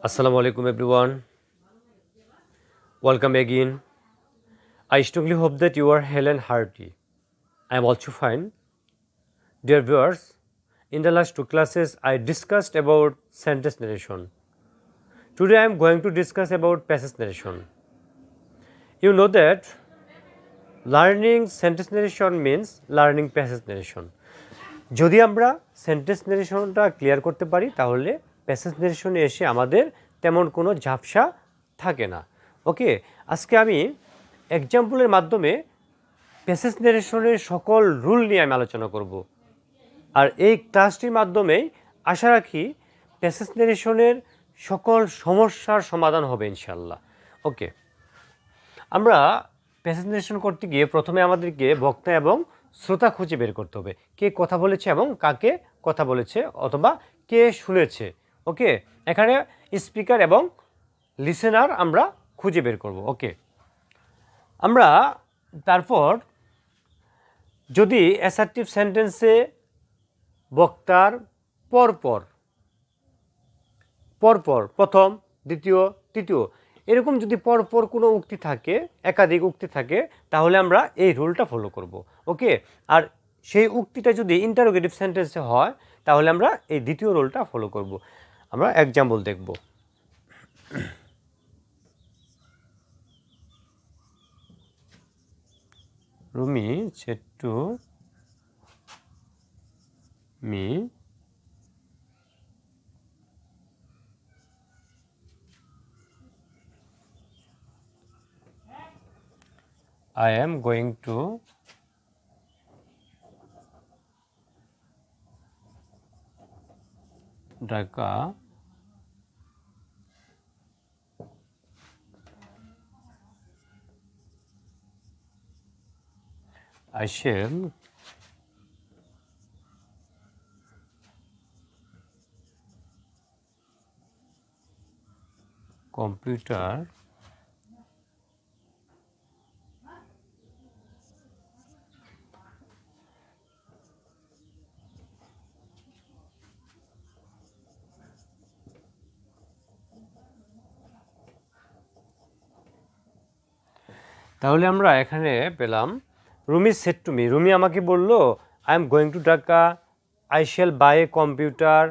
Assalamu alaikum everyone. Welcome again. I strongly hope that you are hale and hearty. I am also fine. Dear viewers, in the last two classes I discussed about sentence narration. Today I am going to discuss about passage narration. You know that learning sentence narration means learning passage narration. যদি আমরা sentence নারেশনটা clear করতে পারি তাহলে passage নারেশনে এসে আমাদের তেমন কোনো ঝাপসা থাকে না। ওকে, আজকে আমি এক্সাম্পলের মাধ্যমে প্যাসেজ নারেশনের সকল রুল নিয়ে আমি আলোচনা করব। আর এই ক্লাসটির মাধ্যমেই আশা রাখি প্যাসেজ নারেশনের সকল সমস্যার সমাধান হবে ইনশাল্লাহ। ওকে, আমরা প্যাসেজ নারেশন করতে গিয়ে প্রথমে আমাদেরকে বক্তা এবং শ্রোতা খুঁজে বের করতে হবে, কে কথা বলেছে এবং কাকে কথা বলেছে অথবা কে শুনেছে। ওকে, এখানে স্পিকার এবং লিসেনার আমরা খুঁজে বের করব। ওকে, আমরা তারপর যদি অ্যাসার্টিভ সেন্টেন্সে বক্তার পরপর প্রথম, দ্বিতীয়, তৃতীয় এরকম যদি পরপর কোনো উক্তি থাকে, একাধিক উক্তি থাকে, তাহলে আমরা এই রুলটা ফলো করব। ওকে, আর সেই উক্তিটা যদি ইন্টারোগেটিভ সেন্টেন্সে হয় তাহলে আমরা এই দ্বিতীয় রুলটা ফলো করব। আমরা এক্সাম্পল দেখব। Rumi said to me, I am going to Dhaka I shall computer তাহলে আমরা এখানে পেলাম Rumi said to me, Rumi আমাকে বলল I am going to Dhaka, I shall buy a computer,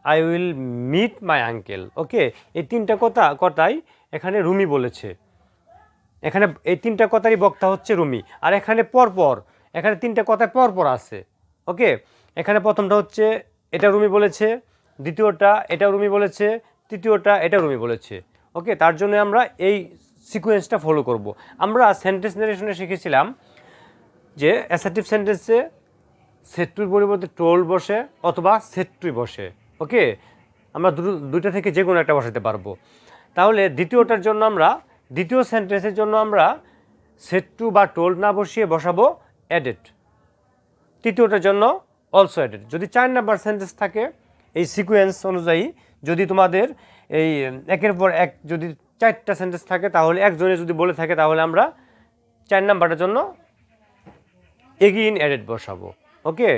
I will meet my uncle. Okay, এই তিনটা কথাই এখানে রুমি বলেছে। এখানে এই তিনটা কথারই বক্তা হচ্ছে রুমি। আর এখানে এখানে তিনটা কথায় পরপর আছে। ওকে, এখানে প্রথমটা হচ্ছে এটা রুমি বলেছে, দ্বিতীয়টা এটা রুমি বলেছে, তৃতীয়টা এটা রুমি বলেছে। ওকে, তার জন্য আমরা এই সিকোয়েন্সটা ফলো করব। আমরা সেন্টেন্স নারেশনে শিখেছিলাম যে অ্যাসার্টিভ সেন্টেন্সে সেড টুর পরিবর্তে টোল বসে অথবা সেড টুই বসে। ওকে, আমরা দুইটা থেকে যে কোনো একটা বসাতে পারবো। তাহলে দ্বিতীয় সেন্টেন্সের জন্য আমরা সেড টু বা টোল না বসিয়ে বসাবো অ্যাডেড। তৃতীয়টার জন্য অলসো অ্যাডেড। যদি 4 নাম্বার সেন্টেন্স থাকে এই সিকোয়েন্স অনুযায়ী, যদি তোমাদের এই একের পর এক যদি 4টা সেন্টেন্স থাকে তাহলে একজনে যদি বলে থাকে তাহলে আমরা 4 নাম্বারের জন্য এগেইন অ্যাডেড বসাবো। ওকে,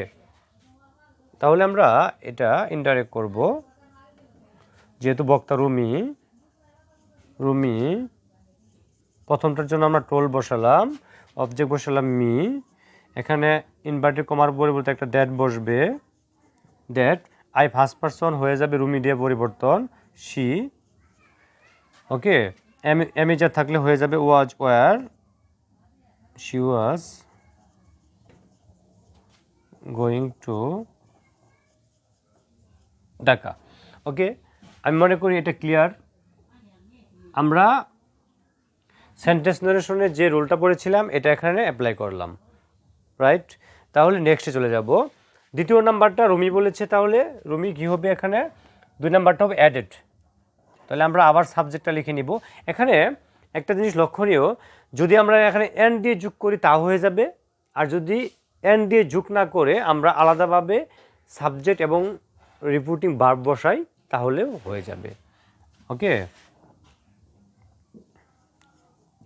তাহলে আমরা এটা ইনডাইরেক্ট করব। যেহেতু বক্তা রুমি প্রথমটার জন্য আমরা টোল বসালাম, অবজেক্ট বসালাম মি, এখানে ইনভার্টেড কমার পরিবর্তে একটা দ্যাট বসবে, দ্যাট আই ফার্স্ট পারসন হয়ে যাবে রুমি দিয়ে পরিবর্তন শি। ওকে, অ্যামেজার থাকলে হয়ে যাবে was were, she was going to Dhaka. Okay, আমি মনে করি এটা ক্লিয়ার। আমরা সেন্টেন্স নারেশনে যে রুলটা পড়েছিলাম এটা এখানে অ্যাপ্লাই করলাম, রাইট? তাহলে নেক্সটে চলে যাব। দ্বিতীয় নাম্বারটা রুমি বলেছে, তাহলে রুমি কী হবে এখানে? 2 নাম্বারটা হবে অ্যাডেড। তাহলে আমরা আবার সাবজেক্টটা লিখে নিব। এখানে একটা জিনিস লক্ষণীয়, যদি আমরা এখানে এন দিয়ে যোগ করি তা হয়ে যাবে, আর যদি এন দিয়ে যোগ না করে আমরা আলাদাভাবে সাবজেক্ট এবং রিপোর্টিং ভার্ব বসাই তাহলেও হয়ে যাবে। ওকে,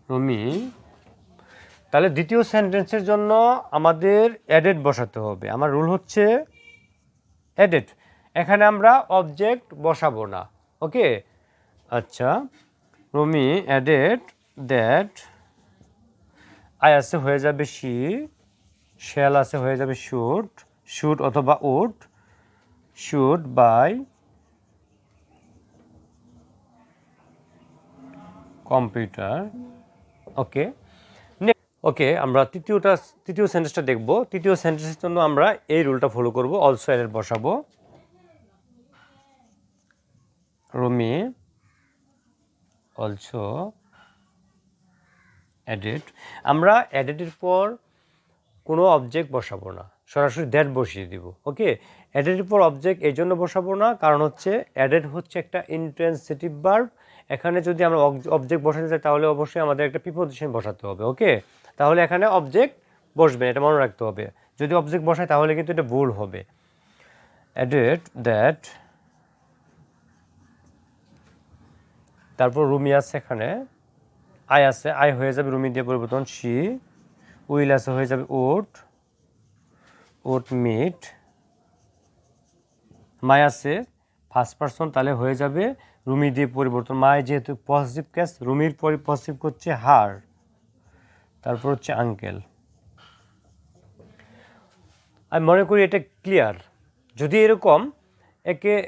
রুমি, তাহলে দ্বিতীয় সেন্টেন্সের জন্য আমাদের অ্যাডেড বসাতে হবে। আমার রুল হচ্ছে অ্যাডেড। এখানে আমরা অবজেক্ট বসাবো না। ওকে, আচ্ছা, রুমি অ্যাডেড দ্যাট আই আছে হয়ে যাবে শি, শ্যাল আছে হয়ে যাবে শুড, শুড অথবা উড, শুড বাই কম্পিউটার। ওকে, ওকে, আমরা তৃতীয় সেন্টেন্সটা দেখব। তৃতীয় সেন্টেন্সের জন্য আমরা এই রুলটা ফলো করব, অলসো অ্যাডেড বসাবো। Rumi also added. আমরা অ্যাডেডের পর কোনো অবজেক্ট বসাবো না, সরাসরি দ্যাট বসিয়ে দিব। ওকে, অ্যাডেডের পর অবজেক্ট এই জন্য বসাবো না, কারণ হচ্ছে অ্যাডেড হচ্ছে একটা ইন্ট্রান্সিটিভ ভার্ব। এখানে যদি আমরা অবজেক্ট বসাতে চাই তাহলে অবশ্যই আমাদের একটা প্রিপোজিশন বসাতে হবে। ওকে, তাহলে এখানে অবজেক্ট বসবে, এটা মনে রাখতে হবে। যদি অবজেক্ট বসায় তাহলে কিন্তু এটা ভুল হবে। অ্যাডেড দ্যাট, তারপর রুমি আছে এখানে, আই আছে, আই হয়ে যাবে রুমি দিয়ে পরিবর্তন শি, উইল আছে হয়ে যাবে উড, উড মিট, মাই আছে ফার্স্ট পারসন, তাহলে হয়ে যাবে রুমি দিয়ে পরিবর্তন। মাই যেহেতু পজিটিভ কেস, রুমির পরে পজিটিভ করছে হার, তারপর হচ্ছে আঙ্কেল। আমি মনে করি এটা ক্লিয়ার। যদি এরকম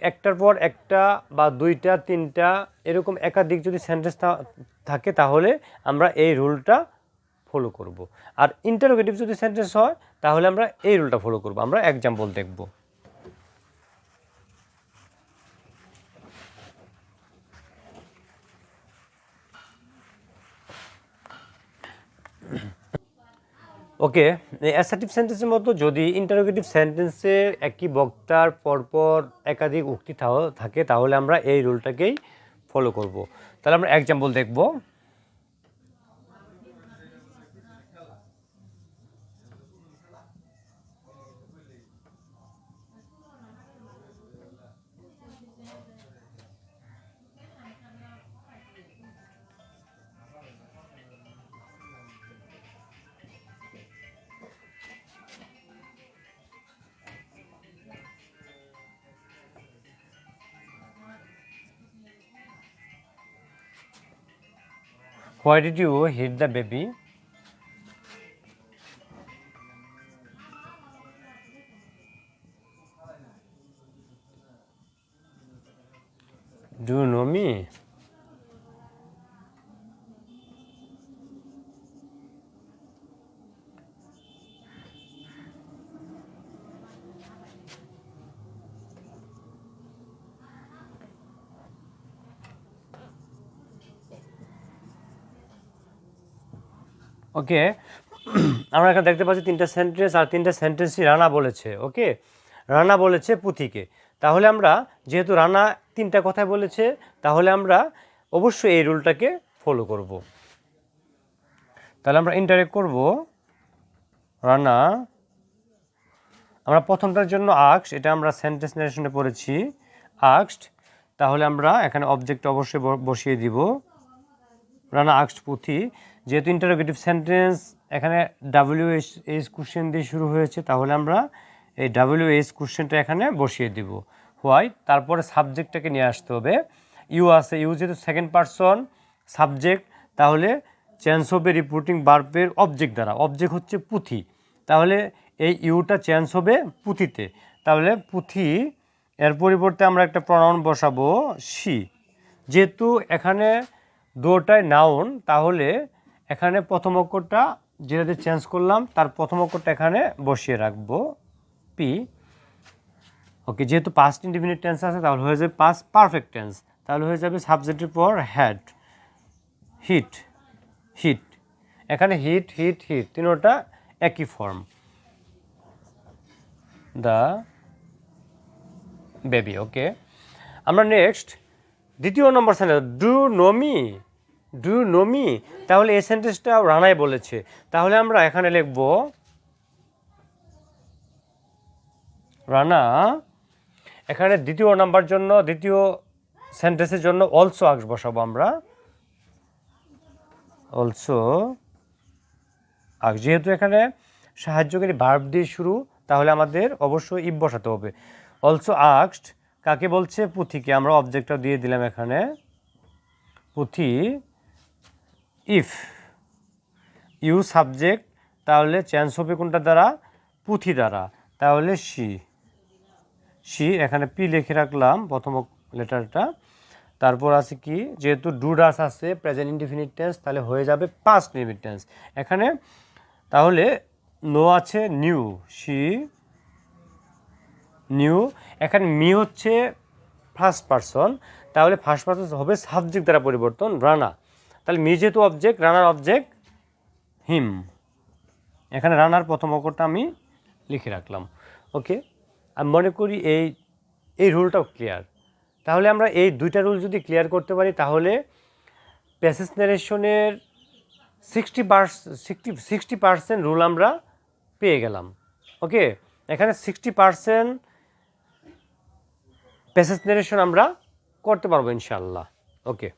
একটার পর একটা বা দুইটা তিনটা এরকম একাধিক যদি সেন্টেন্স থাকে তাহলে আমরা এই রুলটা ফলো করব। আর ইন্টারোগেটিভ যদি সেন্টেন্স হয় তাহলে আমরা এই রুলটা ফলো করব। আমরা এক্সাম্পল দেখব। ওকে, অ্যাসার্টিভ সেন্টেন্সের মতো যদি ইন্টারোগেটিভ সেন্টেন্সে একই বক্তার পরপর একাধিক উক্তি থাকে তাহলে আমরা এই রুলটাকেই ফলো করব। তাহলে আমরা এক্সাম্পল দেখব। Why did you hit the baby? Do you know me? ওকে, আমরা এখানে দেখতে পাচ্ছি তিনটা সেন্টেন্স, আর তিনটা সেন্টেন্সই রানা বলেছে। ওকে, রানা বলেছে পুঁথিকে। তাহলে আমরা যেহেতু রানা তিনটা কথাই বলেছে তাহলে আমরা অবশ্যই এই রুলটাকে ফলো করব। তাহলে আমরা ইন্টারেক্ট করব রানা। আমরা প্রথমটার জন্য আক্সড, এটা আমরা সেন্টেন্স নারেশনে পড়েছি আক্সড। তাহলে আমরা এখানে অবজেক্ট অবশ্যই বসিয়ে দিব। রানা আক্সড পুঁথি, যেহেতু ইন্টারোগেটিভ সেন্টেন্স এখানে WH কোশ্চেন দিয়ে শুরু হয়েছে তাহলে আমরা এই WH কোশ্চেনটা এখানে বসিয়ে দিব। হোয়াই, তারপরে সাবজেক্টটাকে নিয়ে আসতে হবে। ইউ আছে, ইউ যেহেতু সেকেন্ড পারসন সাবজেক্ট তাহলে চেঞ্জ হবে রিপোর্টিং ভার্বের অবজেক্ট দ্বারা। অবজেক্ট হচ্ছে পুঁথি, তাহলে এই ইউটা চেঞ্জ হবে পুঁথিতে। তাহলে পুঁথি এর পরিবর্তে আমরা একটা প্রনাউন বসাবো শি। যেহেতু এখানে দুটাই নাউন তাহলে এখানে প্রথম অক্ষরটা যেটাতে চেঞ্জ করলাম তার প্রথম অক্ষরটা এখানে বসিয়ে রাখবো পি। ওকে, যেহেতু পাস্ট ইনডিফিনিট টেন্স আছে তাহলে হয়ে যাবে পাস্ট পারফেক্ট টেন্স। তাহলে হয়ে যাবে সাবজেক্টের পর হ্যাড, হিট, হিট। এখানে হিট হিট হিট তিনোটা একই ফর্ম, দ্য বেবি। ওকে, আমরা নেক্সট দ্বিতীয় number sentence, do know me, do know me. তাহলে এই সেন্টেন্সটা রানাই বলেছে, তাহলে আমরা এখানে লিখব রানা। এখানে দ্বিতীয় নাম্বার জন্য দ্বিতীয় সেন্টেন্সের জন্য অলসো আক্স বসাবো আমরা, অলসো আক্স। যেহেতু এখানে সাহায্যকারী ভার্ব দিয়ে শুরু তাহলে আমাদের অবশ্যই ইফ বসাতে হবে। অলসো আক্সড কাকে বলছে? পুঁথিকে। আমরা অবজেক্টটা দিয়ে দিলাম এখানে পুঁথি, ইফ ইউ সাবজেক্ট, তাহলে চেঞ্জ হবে কোনটা দ্বারা? পুঁথি দ্বারা। তাহলে সি এখানে পি লিখে রাখলাম প্রথম লেটারটা। তারপর আছে কি, যেহেতু ডু ডাস আছে প্রেজেন্ট ইনডিফিনিট টেন্স, তাহলে হয়ে যাবে পাস্ট লিমিট টেন্স এখানে। তাহলে নো আছে নিউ, সি নিউ। এখানে মি হচ্ছে ফার্স্ট পারসন, তাহলে ফার্স্ট পারসন হবে সাবজেক্ট দ্বারা পরিবর্তন, রানা। তাহলে মি যেহেতু অবজেক্ট, রানার অবজেক্ট হিম। এখানে রানার প্রথম অক্ষরটা আমি লিখে রাখলাম। ওকে, আমি মনে করি এই রুলটাও ক্লিয়ার। তাহলে আমরা এই দুইটা রুল যদি ক্লিয়ার করতে পারি, তাহলে প্যাসেজ নারেশনের 60% রুল আমরা পেয়ে গেলাম। ওকে, এখানে 60% প্যাসেজ নারেশন আমরা করতে পারবো ইনশাআল্লাহ। ওকে,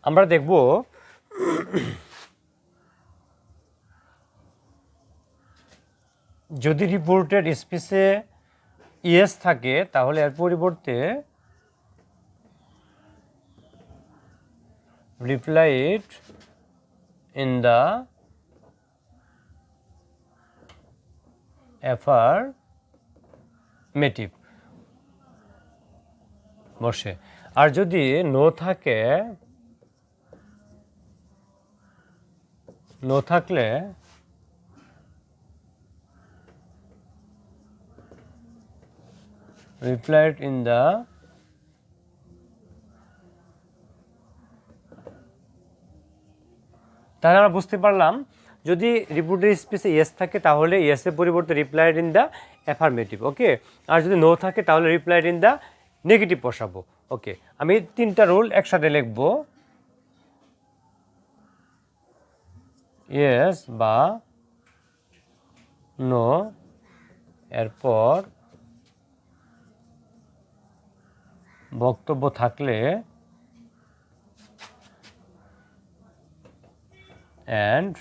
আমরা দেখব যদি রিপোর্টেড স্পেসে ইয়েস থাকে, তাহলে এর পরিবর্তে রিপ্লাইড ইন দ্য অ্যাফারমেটিভ বসে। আর যদি নো থাকে, নো থাকলে replied in the তাহলে আমরা বুঝতে পারলাম যদি রিপোর্টেড স্পেসে ইয়েস থাকে তাহলে ইয়েসের পরিবর্তে রিপ্লাইড ইন দ্য অ্যাফারমেটিভ। ওকে, আর যদি নো থাকে তাহলে রিপ্লাইড ইন দ্য নেগেটিভ বসাবো। ওকে, আমি তিনটা রুল একসাথে লিখব, ইয়েস বা নো, এরপর বক্তব্য থাকলে and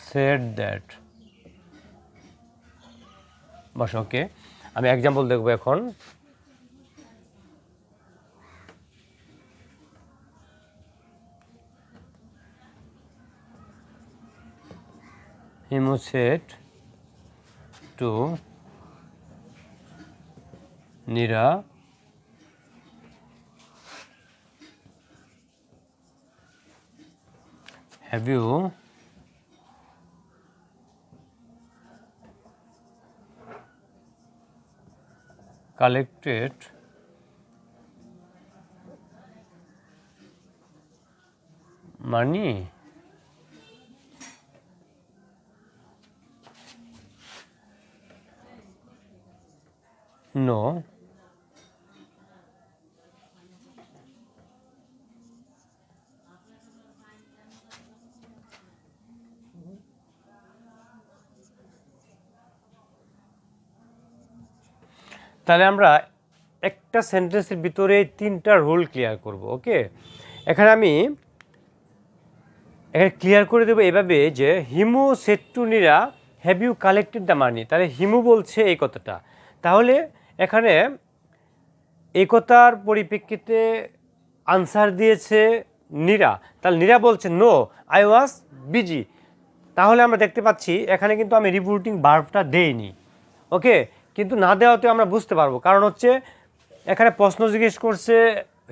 said that বস। ওকে, আমি এক্সাম্পল দেখব এখন। Himu said to Nira, have you collected money? No. তাহলে আমরা একটা সেন্টেন্সের ভিতরে তিনটা রুল ক্লিয়ার করব। ওকে, এখানে আমি ক্লিয়ার করে দেবো এভাবে যে Himu said to Nira, have you collected the money. তাহলে হিমু বলছে এই কথাটা, তাহলে এখানে এই কথার পরিপ্রেক্ষিতে আনসার দিয়েছে নীরা, তাহলে নীরা বলছে নো, আই ওয়াজ বিজি। তাহলে আমরা দেখতে পাচ্ছি এখানে কিন্তু আমি রিপোর্টিং ভার্বটা দেইনি। ওকে, কিন্তু না দেওয়াতে আমরা বুঝতে পারবো, কারণ হচ্ছে এখানে প্রশ্ন জিজ্ঞেস করছে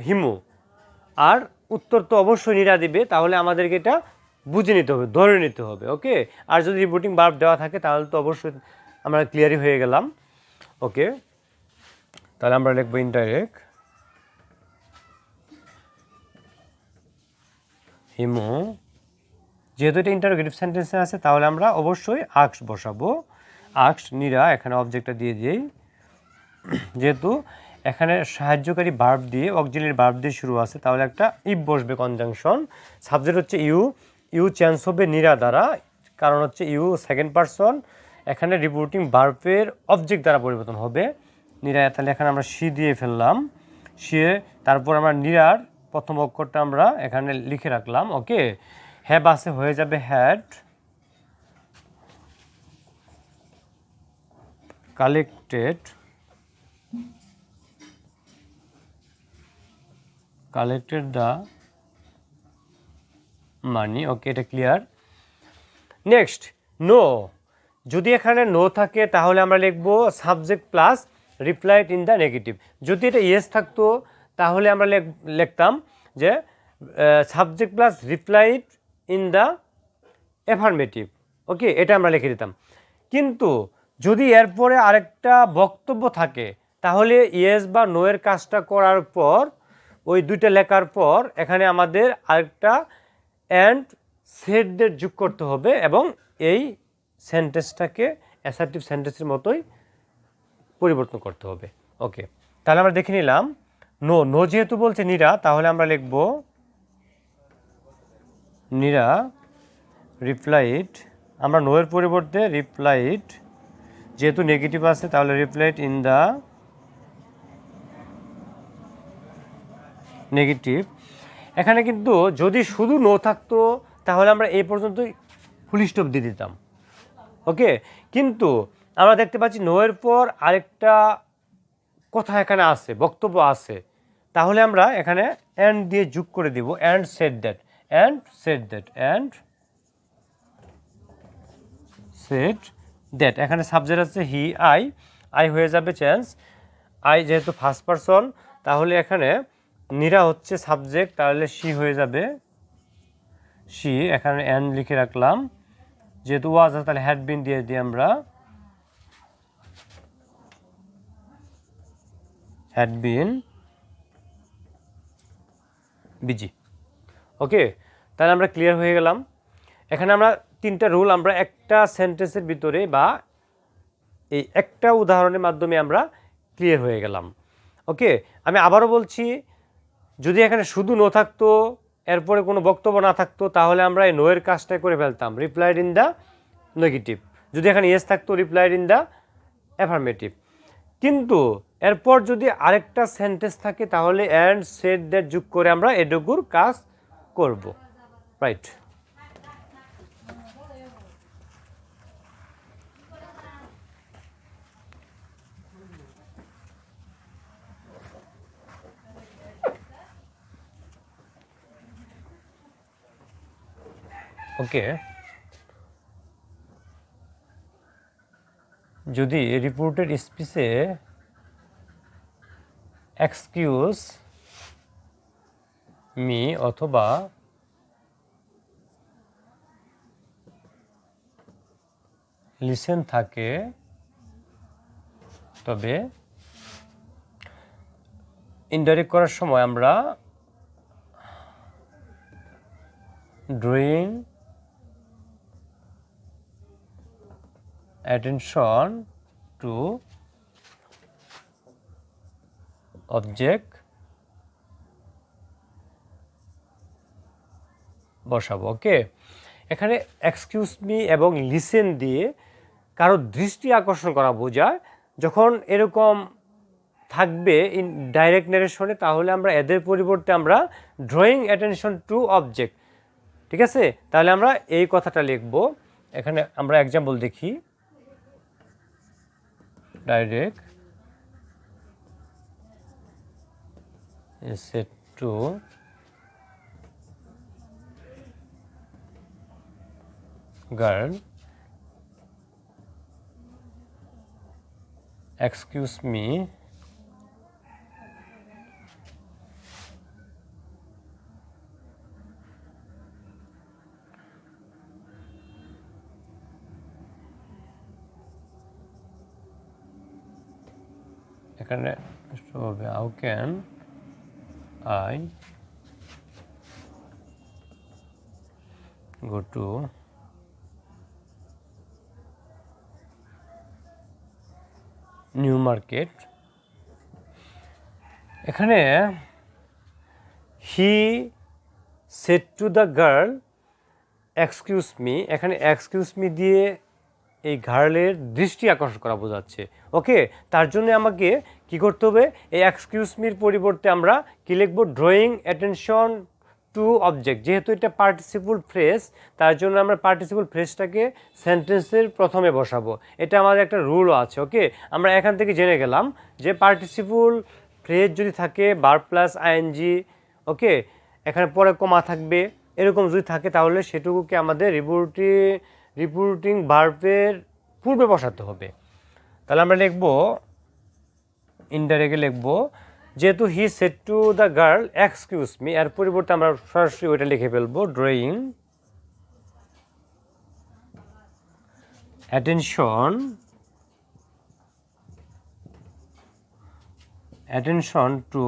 হিমু, আর উত্তর তো অবশ্যই নীরা দিবে, তাহলে আমাদেরকে এটা বুঝে নিতে হবে, ধরে নিতে হবে। ওকে, আর যদি রিপোর্টিং ভার্ব দেওয়া থাকে তাহলে তো অবশ্যই আমরা ক্লিয়ারই হয়ে গেলাম। ওকে, তাহলে আমরা লিখবো ইনডাইরেক্ট, হিমু, যেহেতু এটা ইন্টারোগেটিভ সেন্টেন্সে আছে তাহলে আমরা অবশ্যই আক্স বসাবো। আক্স নীরা, এখানে অবজেক্টটা দিয়ে দিই, যেহেতু এখানে সাহায্যকারী ভার্ব দিয়ে অক্সিলারি ভার্ব দিয়ে শুরু আছে, তাহলে একটা ইফ বসবে কনজাংশন। সাবজেক্ট হচ্ছে ইউ, ইউ চেঞ্জ হবে নীরা দ্বারা, কারণ হচ্ছে ইউ সেকেন্ড পারসন, এখানে রিপোর্টিং ভার্বের অবজেক্ট দ্বারা পরিবর্তন হবে। নীরা, তাহলে এখানে আমরা সি দিয়ে ফেললাম, সে, তারপর আমরা নীরার প্রথম অক্ষরটা আমরা এখানে লিখে রাখলাম। ওকে, হ্যাভ আছে, হয়ে যাবে হ্যাড, কালেক্টেড দ্য মানি। ওকে, এটা ক্লিয়ার। Next, no. যদি এখানে নো থাকে তাহলে আমরা লিখবো subject plus replied in the negative. যদি এটা ইয়েস থাকতো তাহলে আমরা লিখতাম যে subject plus replied in the affirmative. Okay, এটা আমরা লিখে দিতাম। কিন্তু যদি এরপরে আরেকটা বক্তব্য থাকে তাহলে ইয়েস বা নো এর কাজটা করার পর, ওই দুইটা লেখার পর এখানে আমাদের আরেকটা অ্যান্ড সেটদের যোগ করতে হবে এবং এই সেন্টেন্সটাকে অ্যাসার্টিভ সেন্টেন্সের মতোই পরিবর্তন করতে হবে। ওকে, তাহলে আমরা দেখে নিলাম নো। নো যেহেতু বলছে নীরা, তাহলে আমরা লিখব নীরা রিপ্লাইড, আমরা নো এর পরিবর্তে রিপ্লাইড, যেহেতু নেগেটিভ আছে তাহলে রিপ্লাইড ইন দ্য নেগেটিভ। এখানে কিন্তু যদি শুধু নো থাকতো তাহলে আমরা এই পর্যন্তই ফুল স্টপ দিয়ে দিতাম। ওকে, কিন্তু আমরা দেখতে পাচ্ছি নো এর পর আরেকটা কথা এখানে আছে, বক্তব্য আছে, তাহলে আমরা এখানে অ্যান্ড দিয়ে যোগ করে দিব, and said that, and said that, and said that. এখানে সাবজেক্ট আছে হি, আই হয়ে যাবে চেঞ্জ, আই যেহেতু ফার্স্ট পারসন তাহলে এখানে নীরা হচ্ছে সাবজেক্ট, তাহলে সি হয়ে যাবে সি। এখানে অ্যান্ড লিখে রাখলাম, যেহেতু ওয়াজ আছে তাহলে হ্যাড বিন দিয়ে দিই আমরা, হ্যাড বিন বিজি। ওকে, তাহলে আমরা ক্লিয়ার হয়ে গেলাম। এখানে আমরা তিনটা রুল আমরা একটা সেন্টেন্সের ভিতরে বা এই একটা উদাহরণের মাধ্যমে আমরা ক্লিয়ার হয়ে গেলাম। ওকে, আমি আবারও বলছি, যদি এখানে শুধু নো থাকতো, এরপরে কোনো বক্তব্য না থাকতো, তাহলে আমরা এই নো এর কাজটাই করে ফেলতাম, রিপ্লাইড ইন দ্য নেগেটিভ। যদি এখানে ইয়েস থাকতো, রিপ্লাইড ইন দ্য অ্যাফার্মেটিভ। কিন্তু এরপর যদি আরেকটা সেন্টেন্স থাকে তাহলে অ্যান্ড সেড দ্যাট যোগ করে আমরা এটুকুর কাজ করব। রাইট। ওকে, যদি রিপোর্টেড স্পিচে এক্সকিউজ মি অথবা লিসেন থাকে তবে ইনডাইরেক্ট করার সময় আমরা ড্রয়িং attention to object বসাবো। ওকে, এখানে এক্সকিউজ মি এবং লিসেন দিয়ে কারো দৃষ্টি আকর্ষণ করা বোঝায়। যখন এরকম থাকবে ইন ডাইরেক্ট নারেশনে তাহলে আমরা এদের পরিবর্তে আমরা ড্রয়িং অ্যাটেনশন টু অবজেক্ট, ঠিক আছে, তাহলে আমরা এই কথাটা লিখব। এখানে আমরা এক্সাম্পল দেখি, direct is set to girl, excuse me, এখানে হবে how can I go to new market. এখানে he said to the girl excuse me, এখানে এক্সকিউজ মি দিয়ে এই গার্লের দৃষ্টি আকর্ষণ করা বোঝাচ্ছে। ওকে, তার জন্য আমাকে কি করতে হবে, এই এক্সকিউজ মির পরিবর্তে আমরা কি লিখব, ড্রয়িং অ্যাটেনশন টু অবজেক্ট। যেহেতু এটা পার্টিসিপল ফ্রেজ, তার জন্য আমরা পার্টিসিপল ফ্রেজটাকে সেন্টেন্সের প্রথমে বসাবো। এটা আমাদের একটা রুলও আছে। ওকে, আমরা এখান থেকে জেনে গেলাম যে পার্টিসিপল ফ্রেজ যদি থাকে ভার্ব প্লাস আইএনজি, ওকে, এখানে পরে কমা থাকবে, এরকম যদি থাকে তাহলে সেটুকুকে আমাদের রিপোর্টিং ভার্বের পূর্বে বসাতে হবে। তাহলে আমরা লিখব, ইনডাইরেক্টলি লিখব, যেহেতু হি said to the girl excuse me, এর পরিবর্তে আমরা সরাসরি ওইটা লিখে ফেলবো, ড্রয়িং অ্যাটেনশন টু,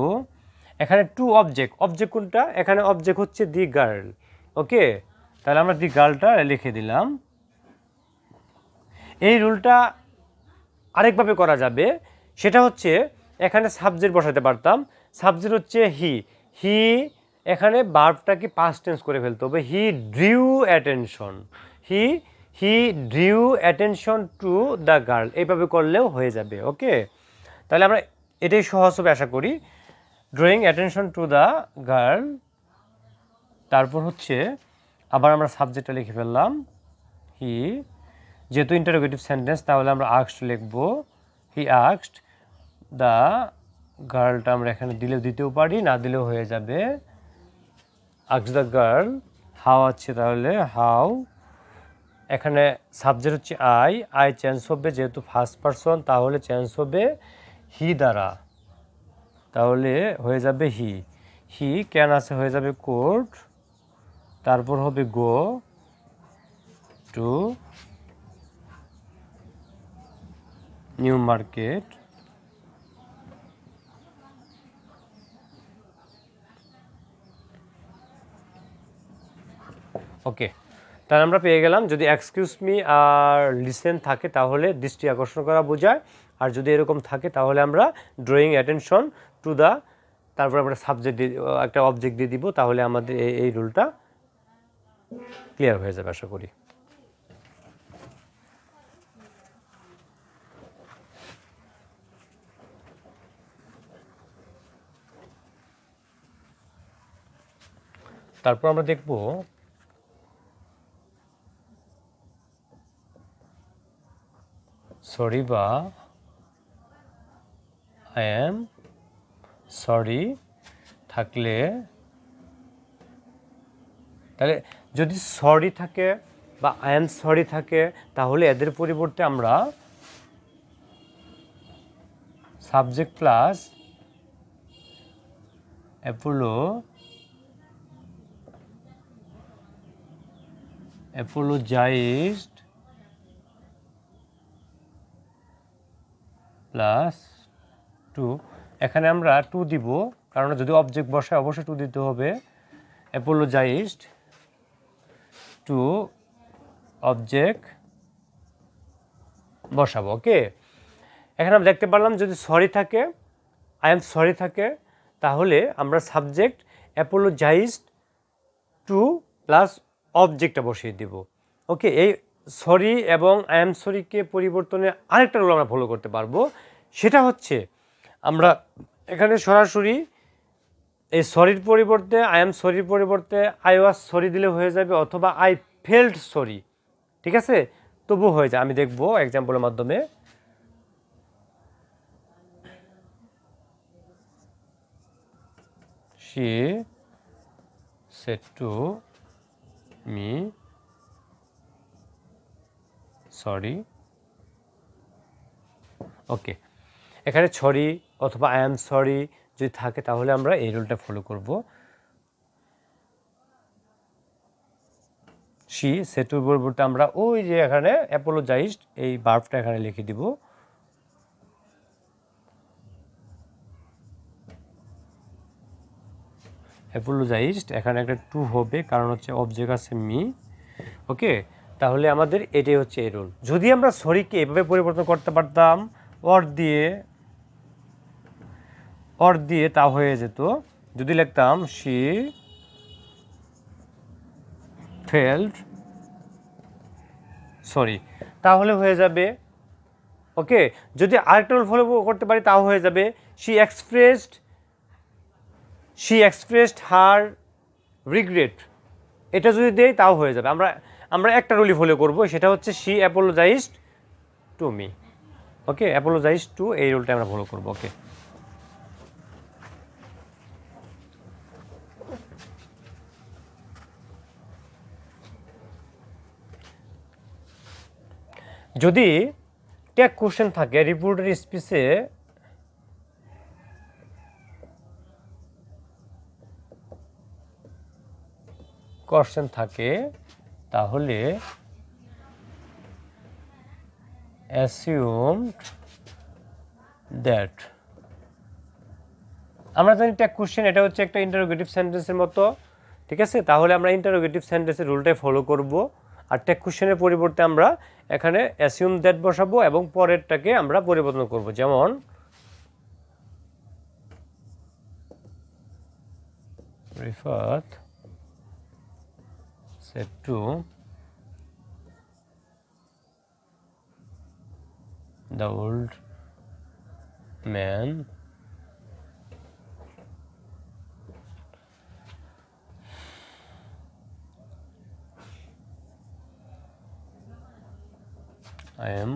এখানে টু অবজেক্ট, অবজেক্ট কোনটা, এখানে অবজেক্ট হচ্ছে দি গার্ল। ওকে, তাহলে আমরা দি গার্লটা লিখে দিলাম। এই রুলটা আরেকভাবে করা যাবে, সেটা হচ্ছে এখানে সাবজেক্ট বসাতে পারতাম। সাবজেক্ট হচ্ছে হি, এখানে ভার্বটাকে পাস্ট টেন্স করে ফেলতে হবে, হি drew attention, he drew attention to the girl, এইভাবে করলেও হয়ে যাবে। ওকে, তাহলে আমরা এটাই সহজ হবে আশা করি, drawing attention to the girl. তারপর হচ্ছে আবার আমরা সাবজেক্টটা লিখে ফেললাম হি, যেহেতু ইন্টারোগেটিভ সেন্টেন্স তাহলে আমরা আস্কড লিখব, হি আস্কড দ্য গার্লটা আমরা এখানে দিতেও পারি, না দিলেও হয়ে যাবে, আস্কড দ্য গার্ল হাউ আছে, তাহলে হাউ, এখানে সাবজেক্ট হচ্ছে আই চেঞ্জ হবে, যেহেতু ফার্স্ট পারসন তাহলে চেঞ্জ হবে হি দ্বারা, তাহলে হয়ে যাবে হি ক্যান আছে হয়ে যাবে কোড, তারপর হবে গো টু নিউ মার্কেট, ওকে, তাহলে আমরা পেয়ে গেলাম, যদি এক্সকিউজ মি আর লিসেন থাকে তাহলে দৃষ্টি আকর্ষণ করা বোঝায়, আর যদি এরকম থাকে তাহলে আমরা ড্রয়িং অ্যাটেনশন টু দ্য, তারপর আমরা সাবজেক্ট দিয়ে একটা অবজেক্ট দিয়ে দিব, তাহলে আমাদের এই রুলটা ক্লিয়ার হয়ে যাবে আশা করি। তারপর আমরা দেখব সরি বা আই এম সরি থাকলে, তাহলে যদি সরি থাকে বা আই এম সরি থাকে তাহলে এদের পরিবর্তে আমরা subject plus apologized plus to, এখানে আমরা টু দিব, কারণ যদি অবজেক্ট বসায় অবশ্যই টু দিতে হবে, অ্যাপোলোজাইজড টু অবজেক্ট বসাবো। ওকে, এখানে আমরা দেখতে পারলাম যদি সরি থাকে, আই এম সরি থাকে, তাহলে আমরা সাবজেক্ট অ্যাপোলোজাইজড টু প্লাস অবজেক্টটা বসিয়ে দিব। ওকে, এই সরি এবং আই এম সরিকে পরিবর্তনে আরেকটা রুল আমরা ফলো করতে পারবো, সেটা হচ্ছে আমরা এখানে সরাসরি এই সরির পরিবর্তে আই এম সরির পরিবর্তে আই ওয়াজ সরি দিলে হয়ে যাবে, অথবা আই ফেল্ট সরি, ঠিক আছে, তবু হয়ে যায়। আমি দেখব এক্সাম্পলের মাধ্যমে, she said to me sorry, ওকে, এখানে সরি অথবা আই এম সরি যদি থাকে তাহলে আমরা এই রুলটা ফলো করব, she said to পরিবর্তে আমরা ওই যে এখানে অ্যাপোলোজাইজড এই ভার্বটা এখানে লিখে দিব, অ্যাপোলোজাইজড, এখানে একটা টু হবে কারণ হচ্ছে অবজেক্ট আছে মি। ওকে, তাহলে আমাদের এটাই হচ্ছে এই রুল। যদি আমরা সরিকে এভাবে পরিবর্তন করতে পারতাম অর দিয়ে তা হয়ে যেত, যদি লিখতাম শি ফেল্ট সরি, তাহলে হয়ে যাবে। ওকে, যদি আরেকটা রুল ফলো করতে পারি তাও হয়ে যাবে শি এক্সপ্রেসড হার রিগ্রেট, এটা যদি দেই তাও হয়ে যাবে। আমরা একটা রুলই ফলো করব, সেটা হচ্ছে she apologized to me. Okay, apologize to, এই রুলটা আমরা ফলো করব। ওকে, যদি ট্যাগ কোশ্চেন থাকে রিপোর্টের স্পিচে, কোশ্চেন থাকে, তাহলে assumed that, আমরা জানি ট্যাগ কোশ্চেন এটা হচ্ছে একটা ইন্টারোগেটিভ সেন্টেন্সের মতো, ঠিক আছে? তাহলে আমরা ইন্টারোগেটিভ সেন্টেন্সের রুলটাই ফলো করব, আর ট্যাগ কোশ্চেনের পরিবর্তে আমরা এখানে অ্যাসিউম দ্যাট বসাবো এবং পরেরটাকে আমরা পরিবর্তন করব। যেমন Rifat said to the old man, I am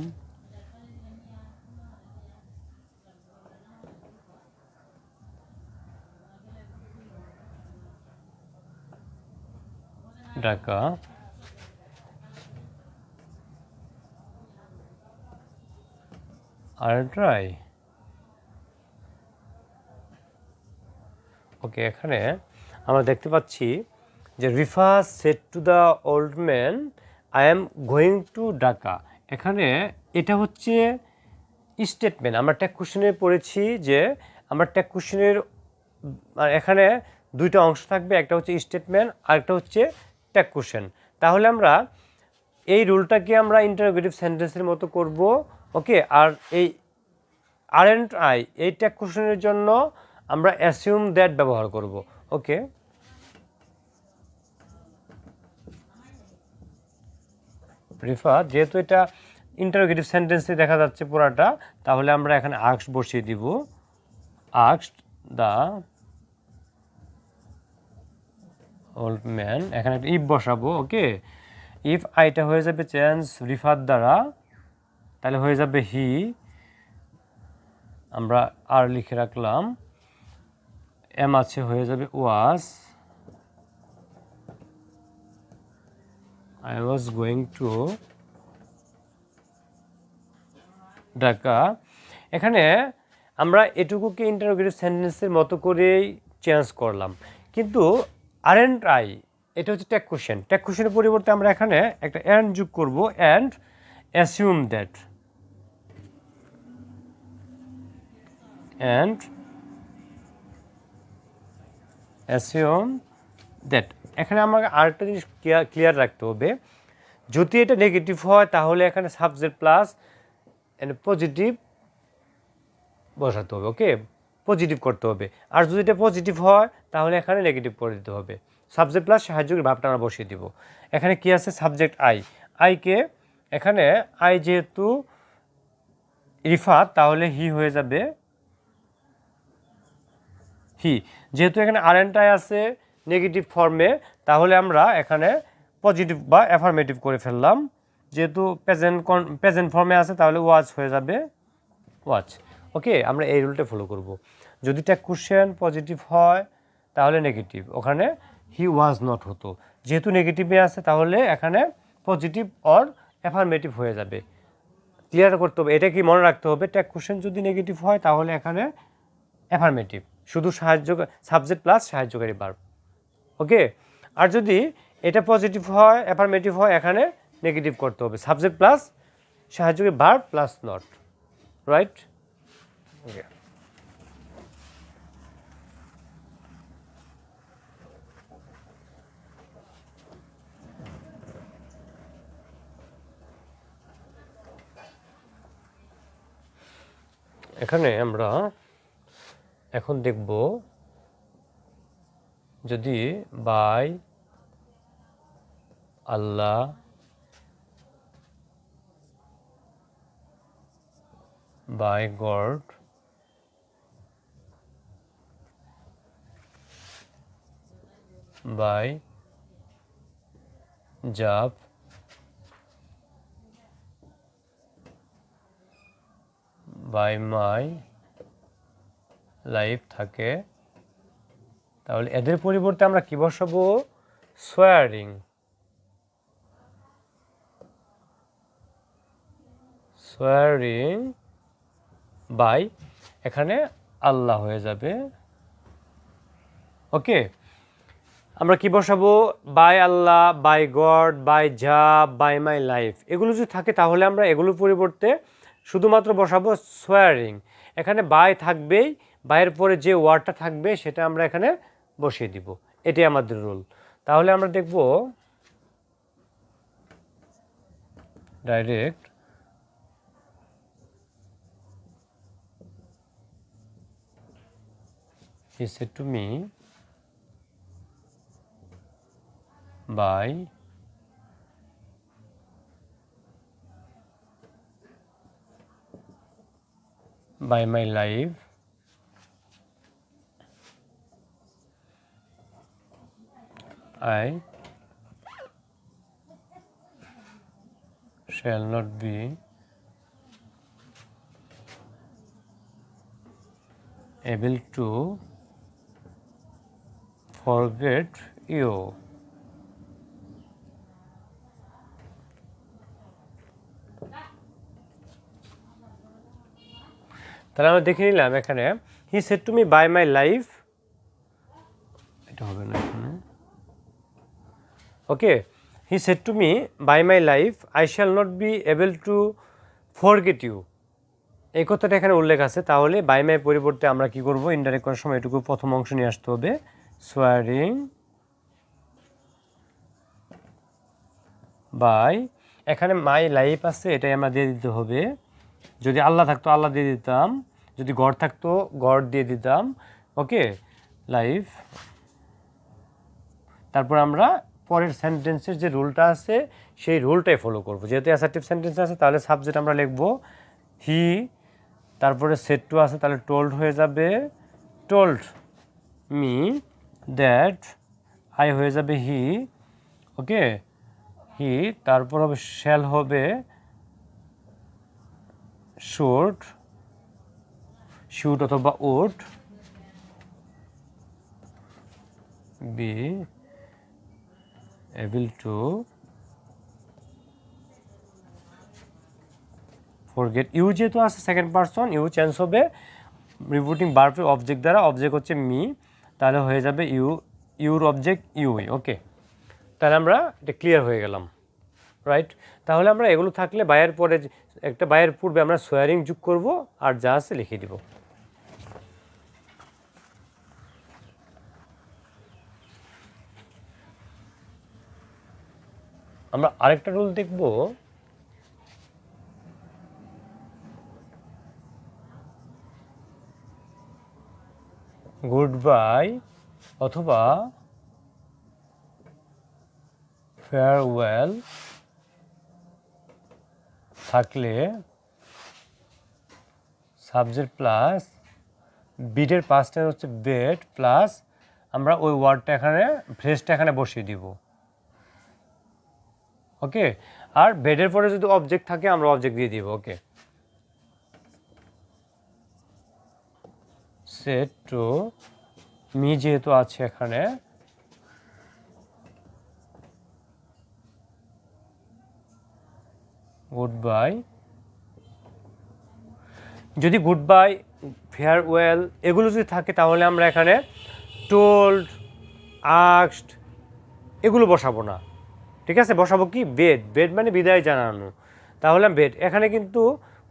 Dhaka aren't I? ওকে, এখানে আমরা দেখতে পাচ্ছি যে Rifat shed to the old man I am going to Dhaka. এখানে এটা হচ্ছে স্টেটমেন্ট। আমরা ট্যাগ কোশ্চেনে পড়েছি যে আমরা ট্যাগ কোশ্চেনের এখানে দুইটা অংশ থাকবে, একটা হচ্ছে স্টেটমেন্ট আর একটা হচ্ছে ট্যাগ কোশ্চেন। তাহলে আমরা এই রুলটাকে আমরা ইন্টারোগেটিভ সেন্টেন্সের মতো করব। ওকে, আর এই আরেন্ট আই এই ট্যাগ কোশ্চেনের জন্য আমরা অ্যাসিউম দ্যাট ব্যবহার করব। ওকে, রিফাত, যেহেতু এটা ইন্টারোগেটিভ সেন্টেন্সে দেখা যাচ্ছে পুরাটা, তাহলে আমরা এখানে আস্কড বসিয়ে দিব। আস্কড দ্য ওল্ড ম্যান, এখানে একটা ইফ বসাবো। ওকে, ইফ আইটা হয়ে যাবে চেঞ্জ রিফাত দ্বারা, তাহলে হয়ে যাবে হি, আমরা আর লিখে রাখলাম, এম আছে, হয়ে যাবে ওয়াজ, I was going to Dhaka. এখানে আমরা এটুকুকে ইন্টারোগেটিভ সেন্টেন্সের মতো করেই চেঞ্জ করলাম, কিন্তু আরেন্ট আই এটা হচ্ছে ট্যাগ কোশ্চেন। ট্যাগ কোশ্চেনের পরিবর্তে আমরা এখানে একটা অ্যান্ড যোগ করব, and assume that, and assume that. এখানে আমাকে আরেকটা জিনিস ক্লিয়ার রাখতে হবে, যদি এটা নেগেটিভ হয় তাহলে এখানে সাবজেক্ট প্লাস পজিটিভ বসাতে হবে। ওকে, পজিটিভ করতে হবে। আর যদি এটা পজিটিভ হয় তাহলে এখানে নেগেটিভ করে দিতে হবে। সাবজেক্ট প্লাস সাহায্যের ভাবটা আমরা বসিয়ে দিব। এখানে কি আছে, সাবজেক্ট আই, আইকে এখানে আই যেহেতু রিফাত, তাহলে হি হয়ে যাবে হি। যেহেতু এখানে আরেন্ট আই আছে নেগেটিভ ফর্মে, তাহলে আমরা এখানে পজিটিভ বা অ্যাফার্মেটিভ করে ফেললাম। যেহেতু প্রেজেন্ট ফর্মে আছে, তাহলে ওয়াজ হয়ে যাবে ওয়াচ। ওকে, আমরা এই রুলটা ফলো করব। যদি ট্যাগ কোশ্চেন পজিটিভ হয় তাহলে নেগেটিভ, ওখানে হি ওয়াজ নট হতো। যেহেতু নেগেটিভে আছে তাহলে এখানে পজিটিভ অর অ্যাফার্মেটিভ হয়ে যাবে। ক্লিয়ার করতে হবে, এটা কি মনে রাখতে হবে, ট্যাগ কোশ্চেন যদি নেগেটিভ হয় তাহলে এখানে অ্যাফার্মেটিভ, শুধু সাবজেক্ট প্লাস সাহায্যকারী ভার্ব। ওকে, আর যদি এটা পজিটিভ হয় অ্যাফার্মেটিভ হয়, এখানে নেগেটিভ করতে হবে, সাবজেক্ট প্লাস সাহায্যকারী verb plus not. Right? Okay, এখানে আমরা এখন দেখব যদি by Allah by God, by job, by my life থাকে, তাহলে এদের পরিবর্তে আমরা কি বসাবো? সোয়ারিং। সোয়ারিং বাই, এখানে আল্লাহ হয়ে যাবে। ওকে, আমরা কি বসাবো? By Allah, by God, by Jove, by my life. এগুলো যদি থাকে তাহলে আমরা এগুলোর পরিবর্তে শুধুমাত্র বসাবো সোয়ারিং। এখানে বাই থাকবেই, বাইয়ের পরে যে ওয়ার্ডটা থাকবে সেটা আমরা এখানে বসিয়ে দিব। এটাই আমাদের রুল। তাহলে আমরা দেখব direct he said to me by my life I shall not be able to forget you. তাহলে আমরা দেখে নিলাম এখানে he said to me by my life, এটা হবে না এখানে। Okay, he said to me by my life I shall not be able to forget you, এই কথাটা এখানে উল্লেখ আছে। তাহলে বাই মাই পরিবর্তে আমরা কি করব? ইনডাইরেক্ট করার সময় এটুকু প্রথম অংশ নিয়ে আসতে হবে, সোয়ারিং বাই, এখানে মাই লাইফ আছে এটাই আমরা দিয়ে দিতে হবে। যদি আল্লাহ থাকতো আল্লাহ দিয়ে দিতাম, যদি গড থাকতো গড দিয়ে দিতাম। ওকে, লাইফ, তারপর আমরা পরের সেন্টেন্সের যে রুলটা আছে সেই রুলটাই ফলো করব। যেহেতু অ্যাসার্টিভ সেন্টেন্স আছে তাহলে সাবজেক্ট আমরা লিখব হি, তারপরে সেড টু আছে তাহলে টোল্ড হয়ে যাবে টোল্ড মি দ্যাট, আই হয়ে যাবে হি। ওকে, হি, তারপর হবে শ্যাল হবে শুড, শুড অথবা would be able to forget you, যেহেতু আছে সেকেন্ড পারসন ইউ চেঞ্জ হবে রিপিটিং ভার্বের অবজেক্ট দ্বারা, অবজেক্ট হচ্ছে মি, তাহলে হয়ে যাবে ইউ, ইউর অবজেক্ট ইউই। ওকে, তাহলে আমরা এটা ক্লিয়ার হয়ে গেলাম, রাইট? তাহলে আমরা এগুলো থাকলে বায়ের পরে একটা বায়ের পূর্বে আমরা সোয়ারিং যোগ করব আর যা আছে লিখে দিব। আমরা আরেকটা রুল দেখব, গুড বাই অথবা ফেয়ারওয়েল থাকলে সাবজেক্ট প্লাস বিডের পাঁচটা হচ্ছে বেড প্লাস আমরা ওই ওয়ার্ডটা এখানে ফ্রেজটা এখানে বসিয়ে দিব। ওকে, আর বেডের পরে যদি অবজেক্ট থাকে আমরা অবজেক্ট দিয়ে দিব। ওকে, সেড টু মি যেহেতু আছে এখানে গুড বাই, যদি গুড বাই ফেয়ারওয়েল এগুলো যদি থাকে তাহলে আমরা এখানে টোল্ড আস্কড এগুলো বসাবো না। ঠিক আছে, বসাবো কি বেড, বেড মানে বিদায় জানানো। তাহলে বেড এখানে কিন্তু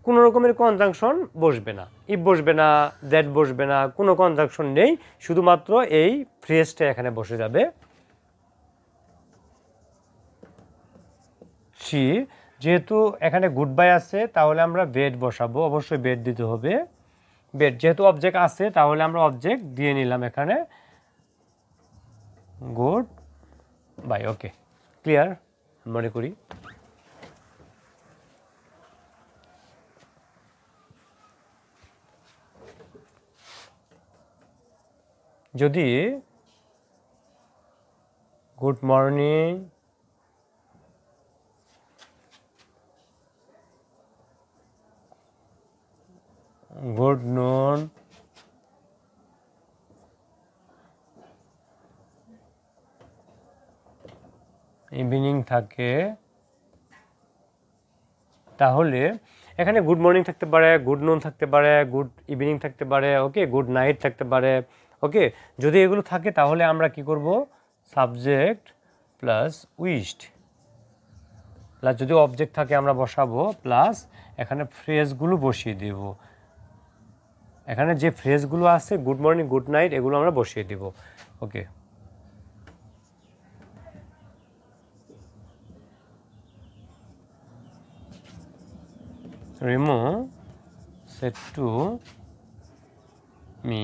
কোনো রকমের কনজাংশন বসবে না, ইফ বসবে না, দ্যাট বসবে না, কোনো কনজাংশন নেই, শুধুমাত্র এই ফ্রেজটা এখানে বসে যাবে। সি, যেহেতু এখানে গুড বাই আছে তাহলে আমরা বেড বসাবো, অবশ্যই বেড দিতে হবে। বেড যেহেতু অবজেক্ট আছে তাহলে আমরা অবজেক্ট দিয়ে নিলাম এখানে গুড বাই। ওকে, ক্লিয়ার মনে করি। যদি গুড মর্নিং, গুড নুন, ইভিনিং থাকে, তাহলে এখানে গুড মর্নিং থাকতে পারে, গুড নুন থাকতে পারে, গুড ইভিনিং থাকতে পারে, ওকে, গুড নাইট থাকতে পারে, ওকে। যদি এগুলো থাকে তাহলে আমরা কি করব, সাবজেক্ট প্লাস উইশড প্লাস যদি অবজেক্ট থাকে আমরা বসাবো প্লাস এখানে ফ্রেজগুলো বসিয়ে দেব। এখানে যে ফ্রেজগুলো আছে গুড মর্নিং, গুড নাইট, এগুলো আমরা বসিয়ে দেব, ওকে। Rimu said to me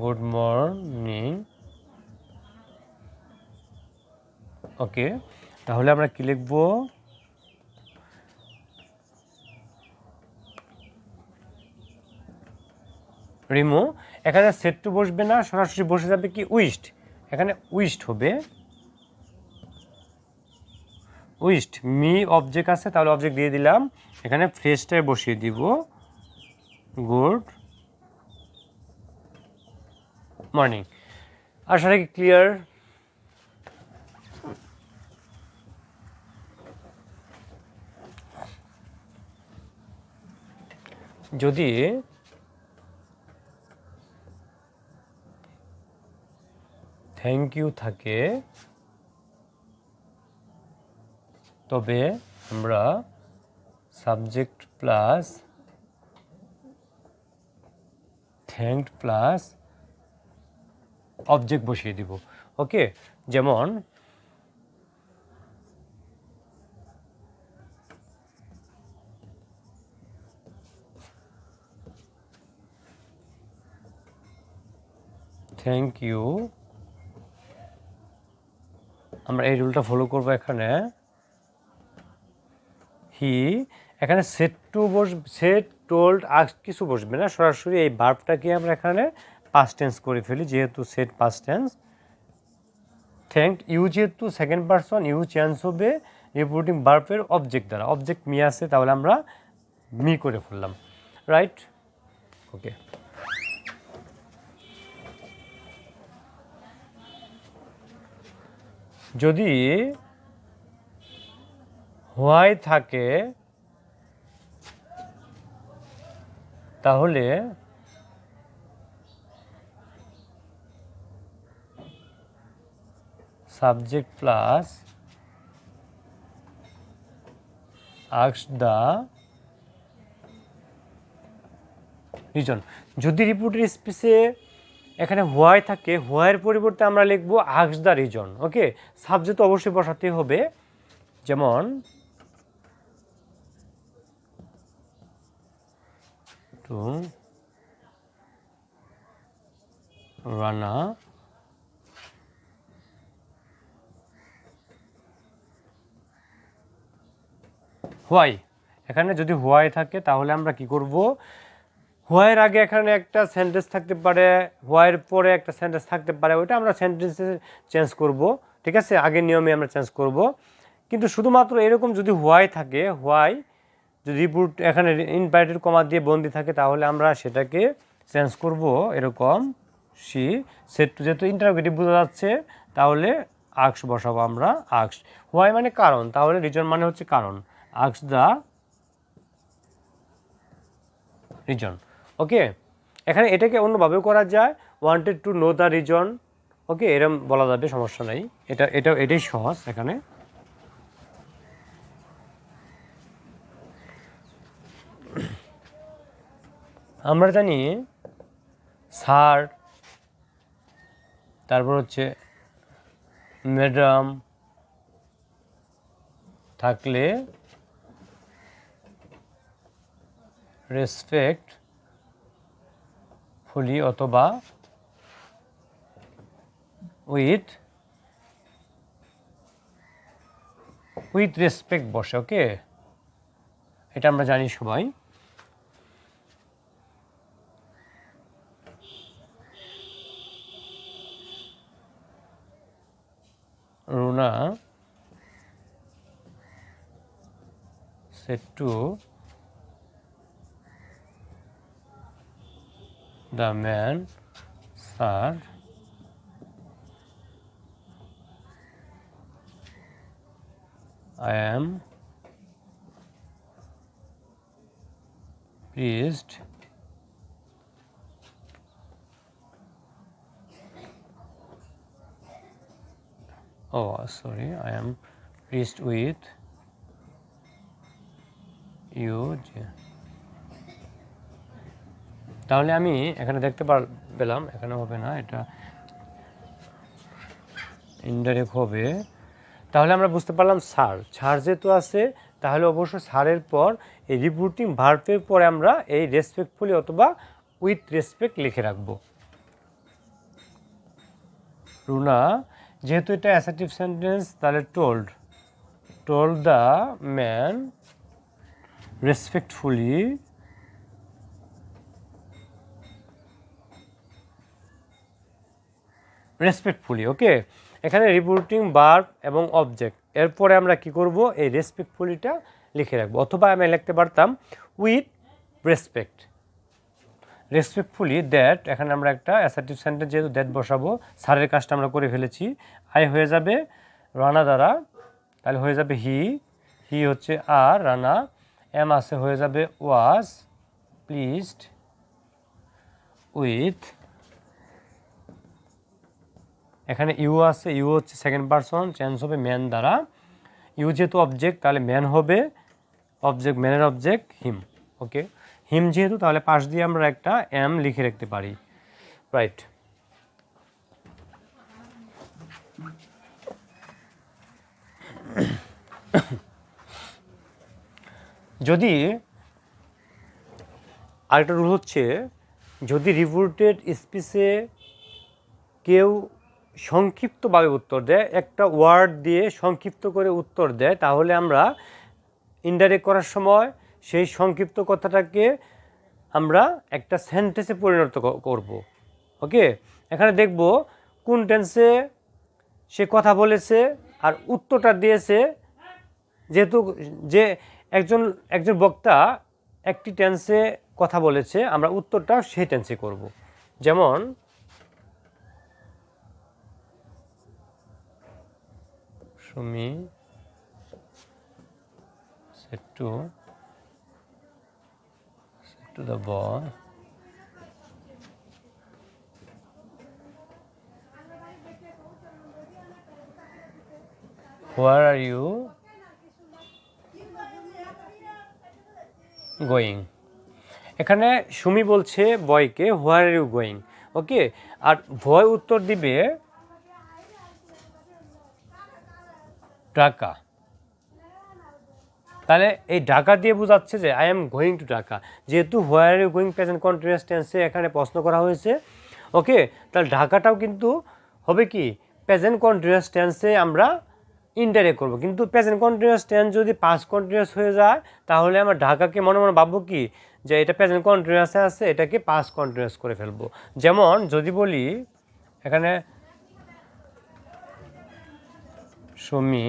good morning, ওকে। তাহলে আমরা কি লিখব, রিমু, এখানে সেট টু বসবে না, সরাসরি বসে যাবে কি উইশড, এখানে উইশড হবে, উইশড। মি অবজেক্ট আছে তাহলে অবজেক্ট দিয়ে দিলাম, এখানে ফ্রেজটাই বসিয়ে দিব, গুড মর্নিং। আশা রাখি ক্লিয়ার। যদি থ্যাংক ইউ থাকে তবে আমরা subject plus thanked plus object বসিয়ে দিব, ওকে। যেমন থ্যাংক ইউ, আমরা এই রুলটা ফলো করব। এখানে হি, এখানে সেট টু বসবে, সেট টোল্ড আস্কড কিছু বসবে না, সরাসরি এই ভার্বটাকে আমরা এখানে পাস্ট টেন্স করে ফেলি, যেহেতু said past tense. Thanked you যেহেতু সেকেন্ড পারসন, ইউ চেঞ্জ হবে রিপোর্টিং ভার্বের অবজেক্ট দ্বারা, অবজেক্ট মি আছে তাহলে আমরা মি করে ফেললাম, রাইট, ওকে। যদি হোয়াই থাকে তাহলে subject plus ask the reason. যদি রিপোর্টের স্পেসে এখানে হোয়াই থাকে, হোয়াইয়ের পরিবর্তে আমরা লিখবো ask the reason, okay. Subject তো অবশ্যই বসাতে হবে, যেমন টু রানা হোয়াই। এখানে যদি হোয়াই থাকে তাহলে আমরা কি করব, হোয়াইয়ের আগে এখানে একটা সেন্টেন্স থাকতে পারে, হোয়াইয়ের পরে একটা সেন্টেন্স থাকতে পারে, ওইটা আমরা সেন্টেন্সে চেঞ্জ করব, ঠিক আছে, আগের নিয়মে আমরা চেঞ্জ করব। কিন্তু শুধুমাত্র এরকম যদি হোয়াই থাকে, হোয়াই যদি রিপোর্ট এখানে ইনভার্টেড কমা দিয়ে বন্দি থাকে তাহলে আমরা সেটাকে চেঞ্জ করব এরকম, সি সেট টু, যেহেতু ইন্টারোগেটিভ বোঝা যাচ্ছে তাহলে আক্স বসাবো আমরা, আক্স। হোয়াই মানে কারণ, তাহলে রিজন মানে হচ্ছে কারণ, আক্স দ্য রিজন, ওকে। এখানে এটাকে অন্যভাবেও করা যায়, wanted to know the reason, okay, এরকম বলা যাবে, সমস্যা নাই, এটাই সহজ। এখানে আমরা জানি স্যার, তারপর হচ্ছে ম্যাডাম থাকলে রেসপেক্ট ফুলি অথবা উইথ রেসপেক্ট বসে, ওকে, এটা আমরা জানি সবাই। said to the man, sir, I am pleased I am pleased with you. তাহলে আমি এখানে দেখতে পেলাম, এখানে হবে না, এটা ইনডাইরেক্ট হবে। তাহলে আমরা বুঝতে পারলাম স্যার যেহেতু আছে তাহলে অবশ্য স্যারের পর এই রিপোর্টিং ভার্বের পরে আমরা এই রেসপেক্টফুলি অথবা উইথ রেসপেক্ট লিখে রাখবো। রুনা, যেহেতু এটা অ্যাসার্টিভ সেন্টেন্স তাহলে টোল্ড দ্য ম্যান রেসপেক্টফুলি ওকে। এখানে রিপোর্টিং ভার্ব এবং অবজেক্ট, এরপরে আমরা কি করব, এই রেসপেক্টফুলিটা লিখে রাখবো, অথবা আমি লিখতে পারতাম উইথ রেসপেক্টফুলি দ্যাট। এখানে আমরা একটা অ্যাসার্টিভ সেন্টেন্স যেহেতু দ্যাট বসাবো, স্যারের কাজটা আমরা করে ফেলেছি, আই হয়ে যাবে রানা দ্বারা, তাহলে হয়ে যাবে হি হচ্ছে আর রানা, এম আছে হয়ে যাবে ওয়াজ প্লিজড উইথ, এখানে ইউ আছে, ইউ হচ্ছে সেকেন্ড পারসন, চেঞ্জ হবে ম্যান দ্বারা, ইউ যেহেতু অবজেক্ট তাহলে ম্যান হবে অবজেক্ট, ম্যানের অবজেক্ট হিম, ওকে। হিম যেহেতু তাহলে পাশ দিয়ে আমরা একটা এম লিখে রাখতে পারি, রাইট। যদি আরেকটা রুল হচ্ছে, যদি রিপোর্টেড স্পিচে কেউ সংক্ষিপ্তভাবে উত্তর দেয়, একটা ওয়ার্ড দিয়ে সংক্ষিপ্ত করে উত্তর দেয়, তাহলে আমরা ইনডাইরেক্ট করার সময় সেই সংক্ষিপ্ত কথাটাকে আমরা একটা সেন্টেন্সে পরিণত করব, ওকে। এখানে দেখব কোন টেন্সে সে কথা বলেছে আর উত্তরটা দিয়েছে, যেহেতু যে একজন বক্তা একটি টেন্সে কথা বলেছে, আমরা উত্তরটা সেই টেন্সে করব। যেমন Sumi said to the boy, where are you going? এখানে সুমি বলছে বয়কে হোয়ার আর ইউ গোয়িং, ওকে। আর বয় উত্তর দিবে ঢাকা, তাহলে এই ঢাকা দিয়ে বোঝাচ্ছে যে I am going to Dhaka, যেহেতু where are you going present continuous টেন্সে এখানে প্রশ্ন করা হয়েছে, ওকে। তাহলে ঢাকাটাও কিন্তু হবে কি প্রেজেন্ট কন্টিনিউয়াস টেন্সে আমরা ইনডাইরেক্ট করব, কিন্তু প্রেজেন্ট কন্টিনিউয়াস টেন্স যদি পাস্ট কন্টিনিউয়াস হয়ে যায় তাহলে আমরা ঢাকাকে মনে মনে ভাববো কি যে এটা প্রেজেন্ট কন্টিনিউয়াসে আছে, এটাকে পাস্ট কন্টিনিউয়াস করে ফেলবো। যেমন যদি বলি এখানে সুমি,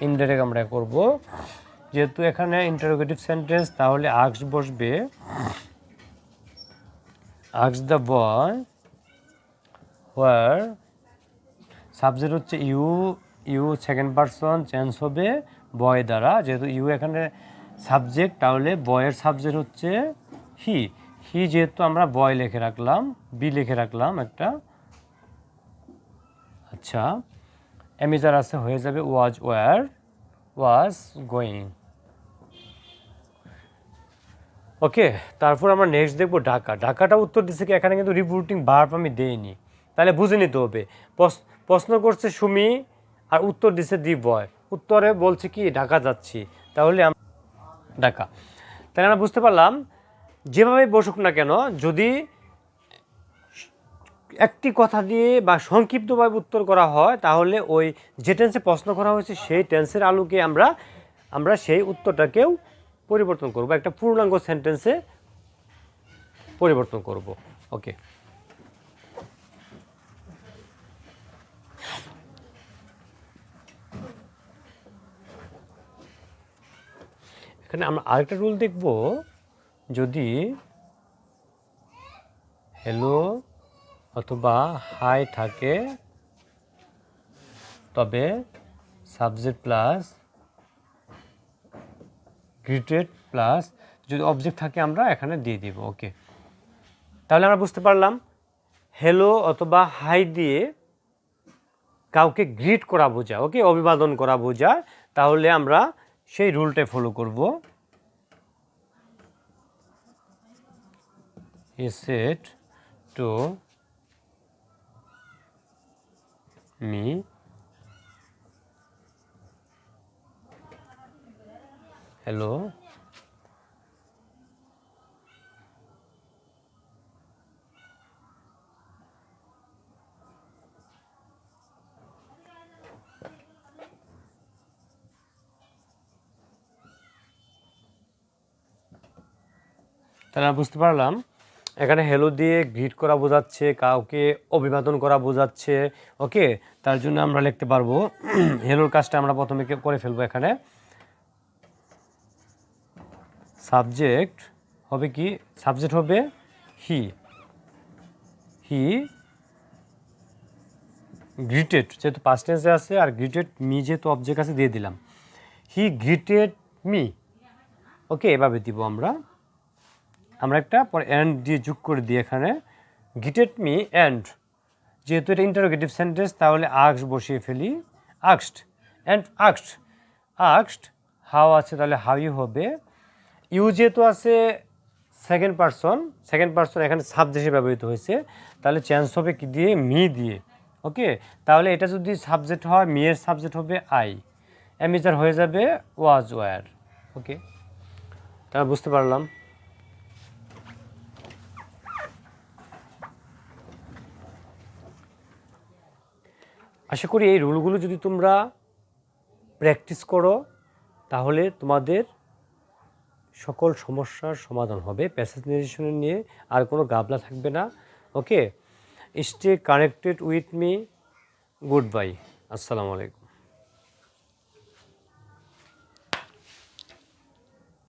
ইনডাইরেক্ট আমরা করব, যেহেতু এখানে ইন্টারোগেটিভ সেন্টেন্স তাহলে আস্ক বসবে, ask the boy where, subject হচ্ছে ইউ সেকেন্ড পারসন, চেঞ্জ হবে বয় দ্বারা, যেহেতু ইউ এখানে সাবজেক্ট তাহলে বয়ের সাবজেক্ট হচ্ছে হি যেহেতু আমরা বয় লিখে রাখলাম, বি লিখে রাখলাম একটা, আচ্ছা। এমিজার আছে হয়ে যাবে ওয়াজ গোয়িং, ওকে। তারপর আমরা নেক্সট দেখবো ঢাকাটা উত্তর দিচ্ছে কি, এখানে কিন্তু রিপোর্টিং ভার্ব আমি দেইনি, তাহলে বুঝে নিতে হবে। প্রশ্ন করছে সুমি আর উত্তর দিচ্ছে দি বয়, উত্তরে বলছে কি ঢাকা যাচ্ছি, তাহলে ঢাকা। তাহলে আমরা বুঝতে পারলাম যেভাবে বসুক না কেন, যদি একটি কথা দিয়ে বা সংক্ষিপ্তভাবে উত্তর করা হয় তাহলে ওই যে টেন্সে প্রশ্ন করা হয়েছে সেই টেন্সের আলোকে আমরা সেই উত্তরটাকেও পরিবর্তন করব, একটা পূর্ণাঙ্গ সেন্টেন্সে পরিবর্তন করব, ওকে। এখানে আমরা আরেকটা রুল দেখব, যদি হ্যালো অথবা হাই থাকে তবে সাবজেক্ট প্লাস গ্রিটেড প্লাস যদি অবজেক্ট থাকে আমরা এখানে দিয়ে দিব। ওকে, তাহলে আমরা বুঝতে পারলাম হ্যালো অথবা হাই দিয়ে কাউকে গ্রিট করা বোঝায়, ওকে, অভিবাদন করা বোঝায়। তাহলে আমরা সেই রুলটা ফলো করব। হি সেড টু মি হ্যালো তাহলে আমরা বুঝতে পারলাম এখানে হ্যালো দিয়ে গ্রিট করা বোঝাচ্ছে, কাউকে অভিবাদন করা বোঝাচ্ছে। ওকে, তার জন্য আমরা লিখতে পারবো হ্যালোর কাজটা আমরা প্রথমে করে ফেলবো। এখানে সাবজেক্ট হবে কি, সাবজেক্ট হবে হি, হি গ্রিটেড যেহেতু পাস্ট টেন্সে আছে, আর গ্রিটেড মি যেহেতু অবজেক্ট আছে দিয়ে দিলাম। হি গ্রিটেড মি। ওকে, এভাবে দিব আমরা একটা পর অ্যান্ড দিয়ে যোগ করে দিই এখানে গ্রিটেড মি অ্যান্ড, যেহেতু এটা ইন্টারোগেটিভ সেন্টেন্স তাহলে আক্সড বসিয়ে ফেলি। আক্সড অ্যান্ড আক্সড হাউ আছে তাহলে হাউ ইউ হবে। ইউ যেহেতু আছে সেকেন্ড পারসন এখানে সাবজেক্ট হিসেবে ব্যবহৃত হয়েছে, তাহলে চেঞ্জ হবে কি দিয়ে, মি দিয়ে। ওকে, তাহলে এটা যদি সাবজেক্ট হয় মি এর সাবজেক্ট হবে আই, অ্যামিজার হয়ে যাবে ওয়াজ ওয়ার। ওকে, তাহলে বুঝতে পারলাম। আশা করি এই রুলগুলো যদি তোমরা প্র্যাকটিস করো তাহলে তোমাদের সকল সমস্যার সমাধান হবে। প্যাসেজ নিয়ে আর কোনো গাবলা থাকবে না। Okay, stay connected with me. Good bye, আসসালামু আলাইকুম।